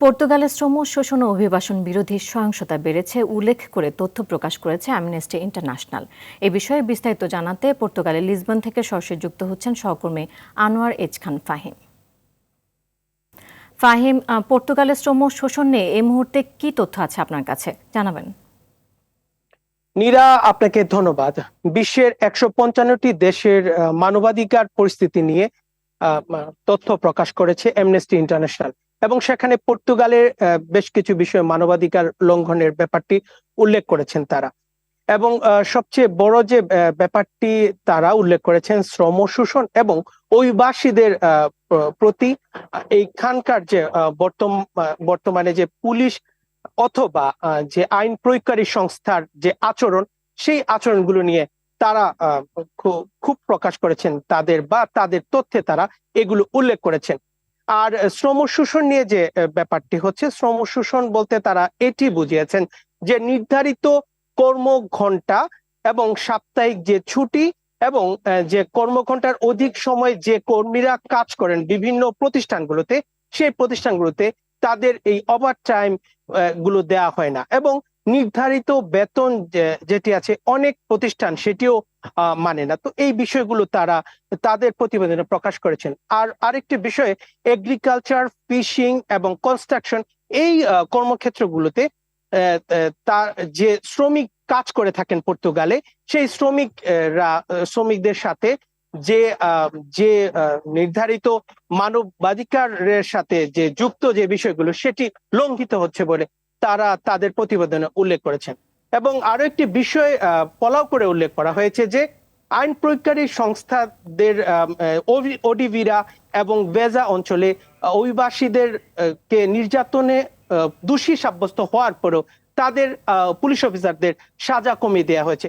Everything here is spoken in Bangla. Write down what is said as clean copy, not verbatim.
পর্তুগালের শ্রম শোষণ ও অভিবাসন বিরোধী সহিংসতা বেড়েছে উল্লেখ করে তথ্য প্রকাশ করেছে অ্যামনেস্টি ইন্টারন্যাশনাল। এ বিষয়ে বিস্তারিত জানাতে পর্তুগালের লিসবন থেকে সরাসরি যুক্ত হচ্ছেন সহকর্মী আনোয়ার এজ খান ফাহিম। ফাহিম, পর্তুগালের শ্রম শোষণ নিয়ে এই মুহূর্তে কি তথ্য আছে আপনার কাছে, জানাবেন। নীরা, আপনাকে ধন্যবাদ। বিশ্বের 155টি দেশের মানবাধিকার পরিস্থিতি নিয়ে তথ্য প্রকাশ করেছে অ্যামনেস্টি ইন্টারন্যাশনাল, এবং সেখানে পর্তুগালের বেশ কিছু বিষয়ে মানবাধিকার লঙ্ঘনের ব্যাপারটি উল্লেখ করেছেন তারা। এবং সবচেয়ে বড় যে ব্যাপারটি তারা উল্লেখ করেছেন শ্রম শোষণ এবং অভিবাসীদের প্রতি এইখানকার যে বর্তমানে যে পুলিশ অথবা যে আইন প্রয়োগকারী সংস্থার যে আচরণ, সেই আচরণগুলো নিয়ে তারা খুব প্রকাশ করেছেন তাদের তথ্যে তারা এগুলো উল্লেখ করেছেন। আর শ্রম শোষণ নিয়ে যে ব্যাপারটি হচ্ছে, শ্রম শোষণ বলতে তারা এটি বুঝিয়েছেন যে নির্ধারিত কর্মঘণ্টা এবং সাপ্তাহিক যে ছুটি এবং যে কর্মঘণ্টার অধিক সময় যে কর্মীরা কাজ করেন বিভিন্ন প্রতিষ্ঠানগুলোতে, সেই প্রতিষ্ঠানগুলোতে তাদের এই ওভার টাইম গুলো দেয়া হয় না, এবং নির্ধারিত বেতন যেটি আছে অনেক প্রতিষ্ঠান সেটিও মানে না। তো এই বিষয়গুলো তারা তাদের প্রতিবেদনে প্রকাশ করেছেন। আর আরেকটি বিষয়, এগ্রিকালচার, ফিশিং এবং কনস্ট্রাকশন, এই কর্মক্ষেত্রগুলোতে তার যে শ্রমিক কাজ করে থাকেন পর্তুগালে, সেই শ্রমিকদের সাথে যে নির্ধারিত মানবাধিকারের সাথে যে যুক্ত যে বিষয়গুলো সেটি লঙ্ঘিত হচ্ছে বলে তারা তাদের প্রতিবেদনে উল্লেখ করেছেন। এবং আরো একটি বিষয় পলাও করে উল্লেখ করা হয়েছে যে আইন প্রয়োগকারী সংস্থাদের ওডিভিরা এবং বেজা অঞ্চলে অভিবাসীদের কে নির্যাতনে দোষী সাব্যস্ত হওয়ার পরেও তাদের পুলিশ অফিসারদের সাজা কমিয়ে দেওয়া হয়েছে।